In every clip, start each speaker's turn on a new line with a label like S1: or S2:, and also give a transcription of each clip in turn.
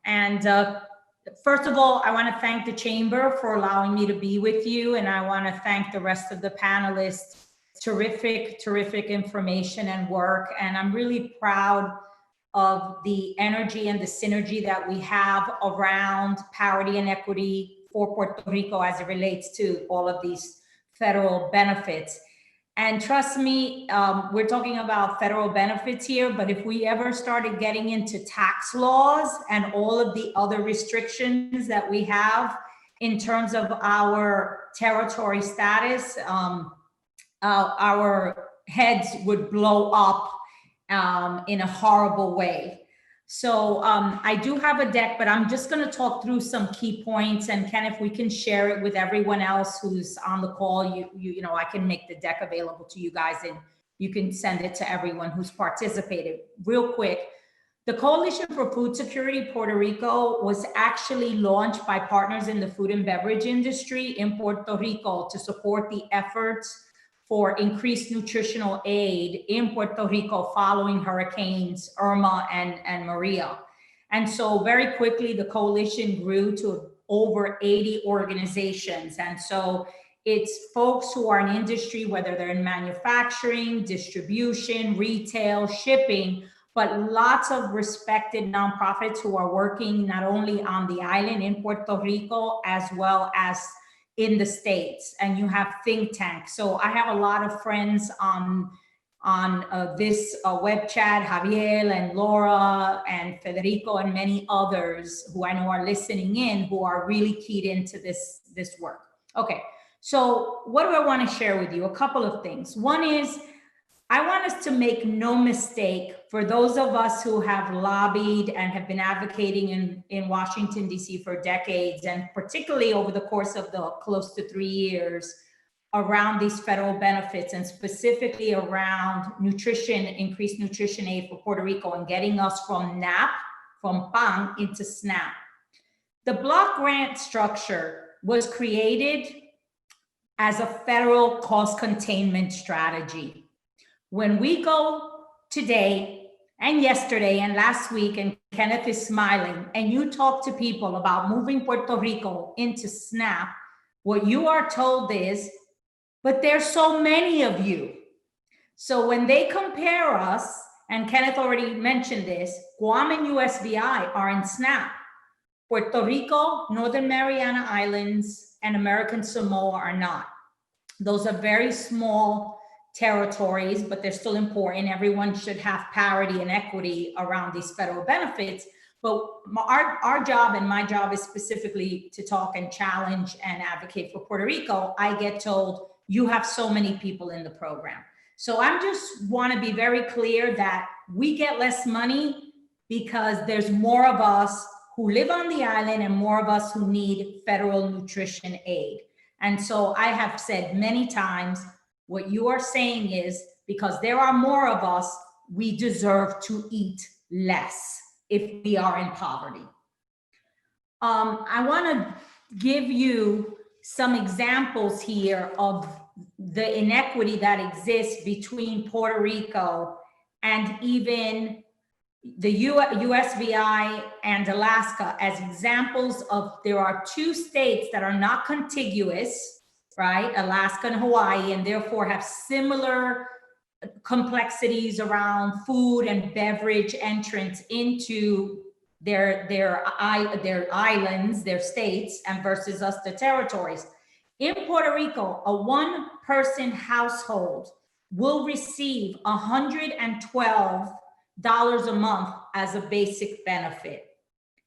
S1: And first of all, I want to thank the Chamber for allowing me to be with you. And I want to thank the rest of the panelists. Terrific, terrific information and work. And I'm really proud of the energy and the synergy that we have around parity and equity for Puerto Rico as it relates to all of these federal benefits. And trust me, we're talking about federal benefits here, but if we ever started getting into tax laws and all of the other restrictions that we have in terms of our territory status, our heads would blow up in a horrible way. So I do have a deck, but I'm just going to talk through some key points. And Ken, if we can share it with everyone else who's on the call, you know, I can make the deck available to you guys and you can send it to everyone who's participated. Real quick, the Coalition for Food Security Puerto Rico was actually launched by partners in the food and beverage industry in Puerto Rico to support the efforts for increased nutritional aid in Puerto Rico following hurricanes Irma and Maria. And so very quickly, the coalition grew to over 80 organizations. And so it's folks who are in industry, whether they're in manufacturing, distribution, retail, shipping, but lots of respected nonprofits who are working not only on the island in Puerto Rico, as well as in the States, and you have think tanks. So I have a lot of friends on this web chat, Javier and Laura and Federico and many others who I know are listening in, who are really keyed into this work. Okay, so what do I want to share with you? A couple of things. One is, I want us to make no mistake, for those of us who have lobbied and have been advocating in Washington, D.C. for decades, and particularly over the course of the close to 3 years around these federal benefits, and specifically around nutrition, increased nutrition aid for Puerto Rico and getting us from NAP, from PAN into SNAP. The block grant structure was created as a federal cost containment strategy. When we go today and yesterday and last week, and Kenneth is smiling, and you talk to people about moving Puerto Rico into SNAP, what you are told is, but there's so many of you. So when they compare us, and Kenneth already mentioned this, Guam and USVI are in SNAP. Puerto Rico, Northern Mariana Islands, and American Samoa are not. Those are very small territories, but they're still important. Everyone should have parity and equity around these federal benefits. But our job, and my job, is specifically to talk and challenge and advocate for Puerto Rico. I get told, you have so many people in the program. So I just want to be very clear that we get less money because there's more of us who live on the island and more of us who need federal nutrition aid. And so I have said many times, what you are saying is, because there are more of us, we deserve to eat less if we are in poverty. I want to give you some examples here of the inequity that exists between Puerto Rico and even the USVI and Alaska as examples of, there are two states that are not contiguous, right? Alaska and Hawaii, and therefore have similar complexities around food and beverage entrance into their islands, their states, and versus us, the territories. In Puerto Rico, a one-person household will receive $112 a month as a basic benefit.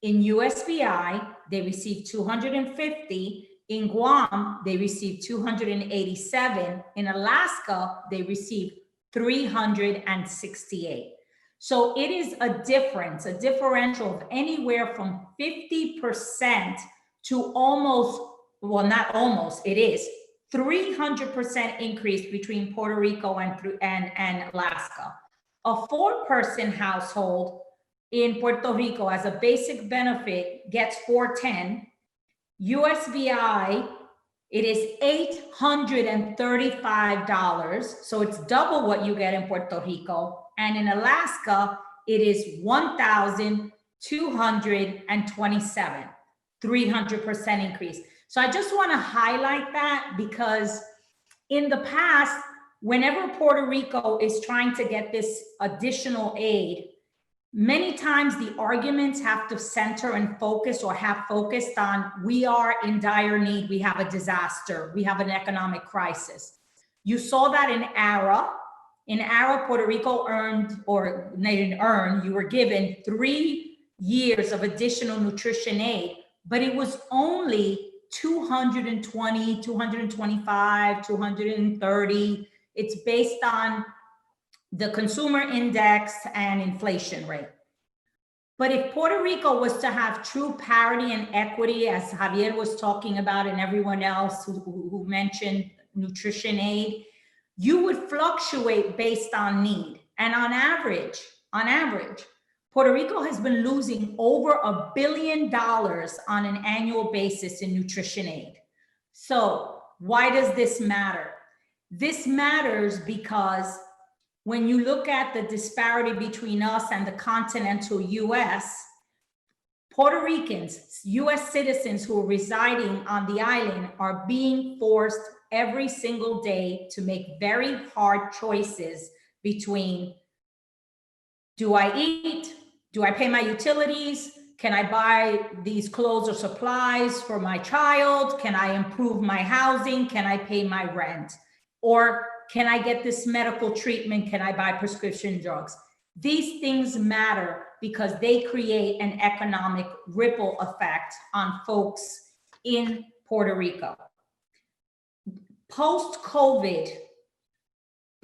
S1: In USVI, they receive $250. In Guam, they receive $287. In Alaska, they receive $368. So it is a difference, a differential of anywhere from 50% to almost, well, not almost, it is 300% increase between Puerto Rico and Alaska. A four-person household in Puerto Rico as a basic benefit gets $410. USVI, it is $835, so it's double what you get in Puerto Rico. And in Alaska, it is $1,000. 227, 300% increase. So I just want to highlight that because in the past, whenever Puerto Rico is trying to get this additional aid, many times the arguments have to center and focus or have focused on, we are in dire need, we have a disaster, we have an economic crisis. You saw that in ARA. In ARA, Puerto Rico earned, or they didn't earn, you were given 3 years of additional nutrition aid, but it was only 220, 225, 230. It's based on the consumer index and inflation rate. But if Puerto Rico was to have true parity and equity, as Javier was talking about and everyone else who mentioned nutrition aid, you would fluctuate based on need. And on average, Puerto Rico has been losing over $1 billion on an annual basis in nutrition aid. So why does this matter? This matters because when you look at the disparity between us and the continental US, Puerto Ricans, US citizens who are residing on the island are being forced every single day to make very hard choices between, do I eat? Do I pay my utilities? Can I buy these clothes or supplies for my child? Can I improve my housing? Can I pay my rent? Or can I get this medical treatment? Can I buy prescription drugs? These things matter because they create an economic ripple effect on folks in Puerto Rico. Post-COVID,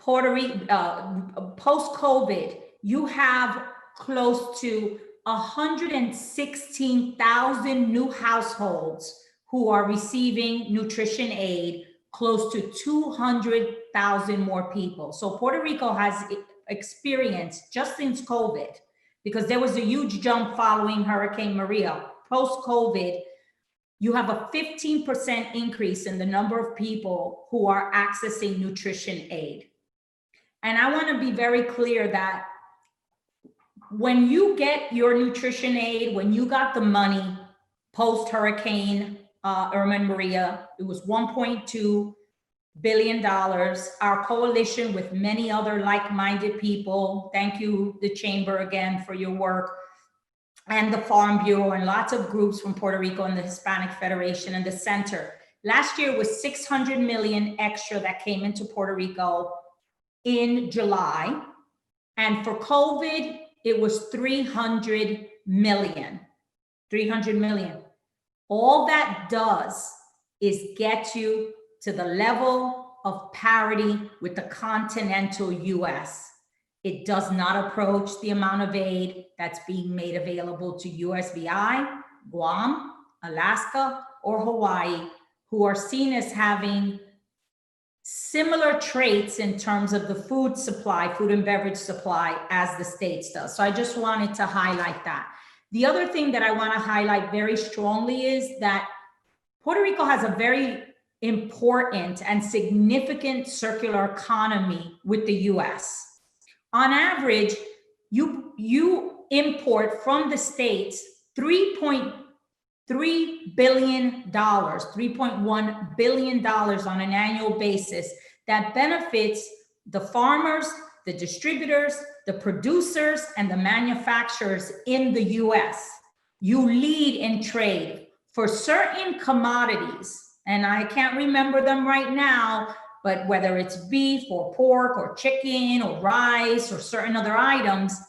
S1: post-COVID, you have close to 116,000 new households who are receiving nutrition aid, close to 200,000 more people. So Puerto Rico has experienced, just since COVID, because there was a huge jump following Hurricane Maria, post-COVID, you have a 15% increase in the number of people who are accessing nutrition aid. And I want to be very clear that when you get your nutrition aid, when you got the money post-Hurricane Irma and Maria, it was $1.2 billion. Our coalition with many other like-minded people, thank you, the Chamber, again, for your work, and the Farm Bureau, and lots of groups from Puerto Rico and the Hispanic Federation and the Center. Last year was $600 million extra that came into Puerto Rico in July. And for COVID, it was 300 million. 300 million. All that does is get you to the level of parity with the continental US. It does not approach the amount of aid that's being made available to USVI, Guam, Alaska, or Hawaii, who are seen as having similar traits in terms of the food supply, food and beverage supply, as the States does. So I just wanted to highlight that. The other thing that I want to highlight very strongly is that Puerto Rico has a very important and significant circular economy with the US. On average, you import from the States $3.3 billion, $3.1 billion on an annual basis that benefits the farmers, the distributors, the producers, and the manufacturers in the US. You lead in trade for certain commodities, and I can't remember them right now, but whether it's beef or pork or chicken or rice or certain other items,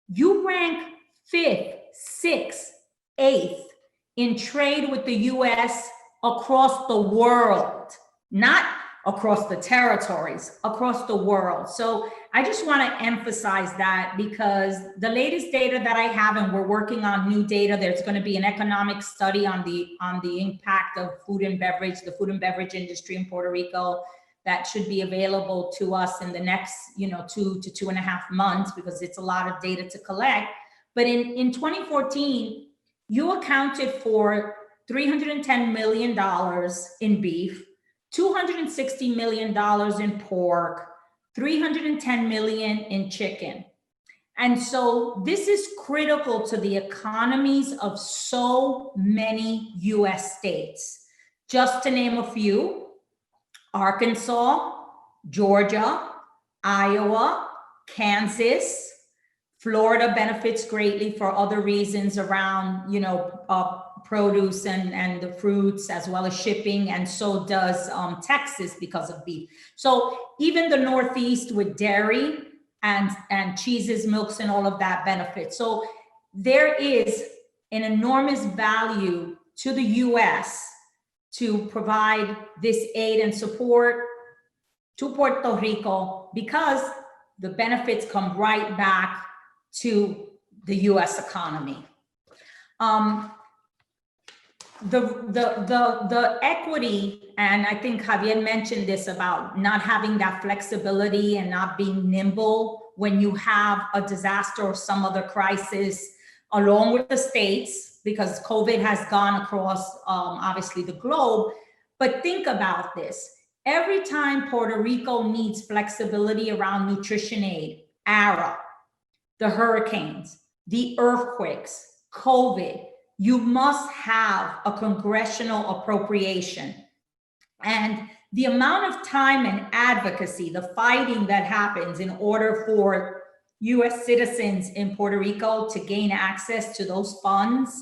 S1: you rank 5th, 6th, 8th in trade with the US across the world, not across the territories, across the world. So I just want to emphasize that, because the latest data that I have, and we're working on new data, there's going to be an economic study on the impact of food and beverage, the food and beverage industry in Puerto Rico, that should be available to us in the next 2 to 2.5 months, because it's a lot of data to collect. But in 2014, you accounted for $310 million in beef, $260 million in pork, $310 million in chicken. And so this is critical to the economies of so many US states. Just to name a few: Arkansas, Georgia, Iowa, Kansas. Florida benefits greatly for other reasons around, produce and the fruits, as well as shipping, and so does Texas because of beef. So even the Northeast with dairy and cheeses, milks, and all of that benefits. So there is an enormous value to the US to provide this aid and support to Puerto Rico, because the benefits come right back to the US economy. The equity, and I think Javier mentioned this about not having that flexibility and not being nimble when you have a disaster or some other crisis, along with the states, because COVID has gone across obviously the globe. But think about this. Every time Puerto Rico needs flexibility around nutrition aid, ARA, the hurricanes, the earthquakes, COVID, you must have a congressional appropriation. And the amount of time and advocacy, the fighting that happens in order for US citizens in Puerto Rico to gain access to those funds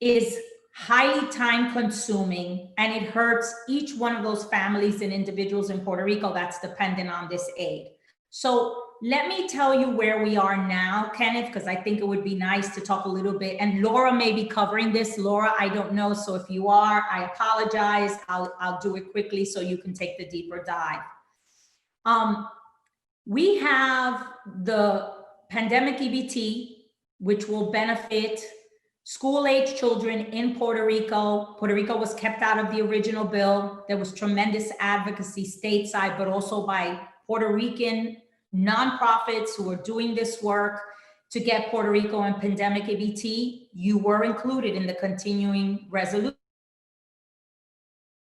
S1: is highly time consuming, and it hurts each one of those families and individuals in Puerto Rico that's dependent on this aid. So let me tell you where we are now, Kenneth, because I think it would be nice to talk a little bit. And Laura may be covering this. Laura, I don't know. So if you are, I apologize. I'll do it quickly so you can take the deeper dive. We have the pandemic EBT, which will benefit school-age children in Puerto Rico. Puerto Rico was kept out of the original bill. There was tremendous advocacy stateside, but also by Puerto Rican nonprofits who are doing this work to get Puerto Rico and pandemic EBT. You were included in the continuing resolution.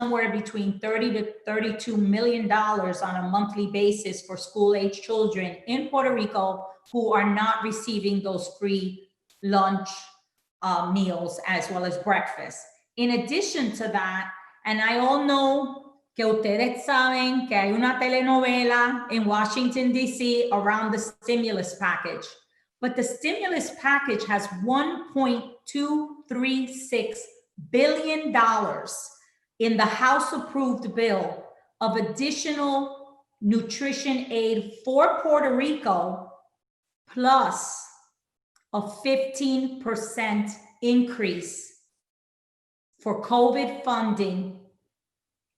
S1: Somewhere between $30 to $32 million on a monthly basis for school-age children in Puerto Rico who are not receiving those free lunch meals as well as breakfast. In addition to that, and I all know que ustedes saben que hay una telenovela in Washington, D.C. around the stimulus package. But the stimulus package has $1.236 billion in the House-approved bill of additional nutrition aid for Puerto Rico, plus a 15% increase for COVID funding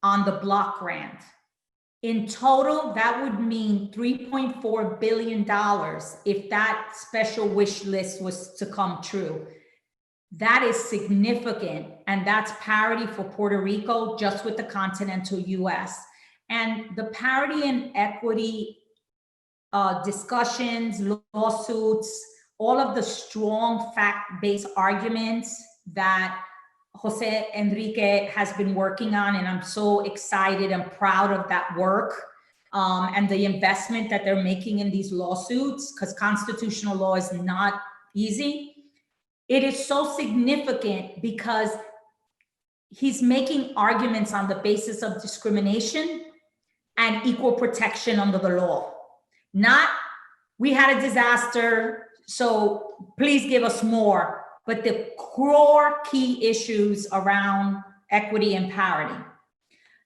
S1: on the block grant. In total, that would mean $3.4 billion if that special wish list was to come true. That is significant, and that's parity for Puerto Rico just with the continental US. And the parity and equity discussions, lawsuits, all of the strong fact-based arguments that Jose Enrique has been working on, and I'm so excited and proud of that work and the investment that they're making in these lawsuits, because constitutional law is not easy. It is so significant because he's making arguments on the basis of discrimination and equal protection under the law. Not, we had a disaster, so please give us more. But the core key issues around equity and parity.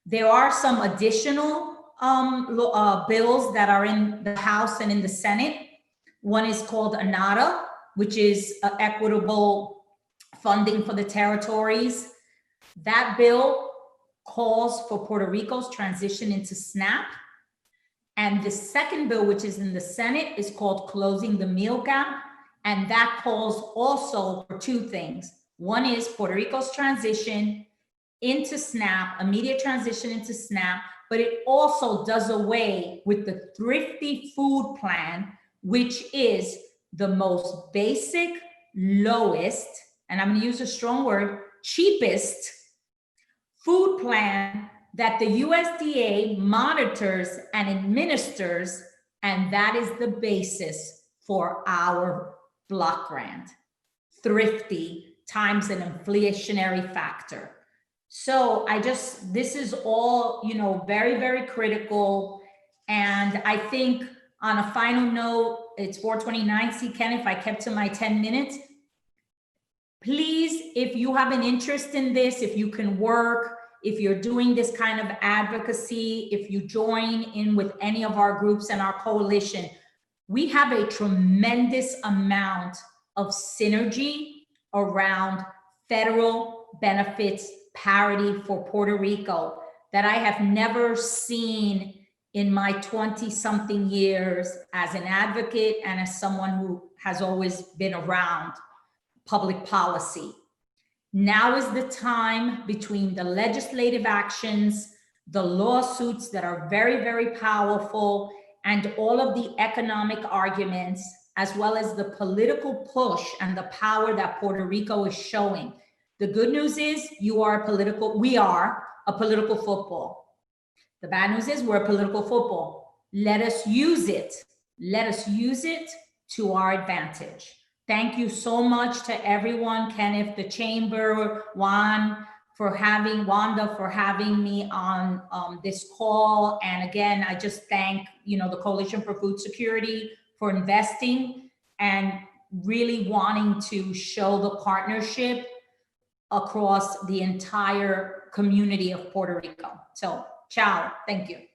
S1: There are some additional bills that are in the House and in the Senate. One is called ANATA, which is equitable funding for the territories. That bill calls for Puerto Rico's transition into SNAP. And the second bill, which is in the Senate, is called Closing the Meal Gap. And that calls also for two things. One is Puerto Rico's transition into SNAP, immediate transition into SNAP, but it also does away with the Thrifty Food Plan, which is the most basic, lowest, and I'm gonna use a strong word, cheapest food plan that the USDA monitors and administers, and that is the basis for our block grant. Thrifty times an inflationary factor. So this is all, very, very critical. And I think on a final note, it's 4:29. See, Ken, if I kept to my 10 minutes, please, if you have an interest in this, if you can work, if you're doing this kind of advocacy, if you join in with any of our groups and our coalition, we have a tremendous amount of synergy around federal benefits parity for Puerto Rico that I have never seen in my 20-something years as an advocate and as someone who has always been around public policy. Now is the time, between the legislative actions, the lawsuits that are very, very powerful, and all of the economic arguments, as well as the political push and the power that Puerto Rico is showing. The good news is we are a political football. The bad news is we're a political football. Let us use it. Let us use it to our advantage. Thank you so much to everyone, Kenneth, the chamber, Wanda for having me on this call. And again, I just thank, the Coalition for Food Security for investing and really wanting to show the partnership across the entire community of Puerto Rico. So, ciao, thank you.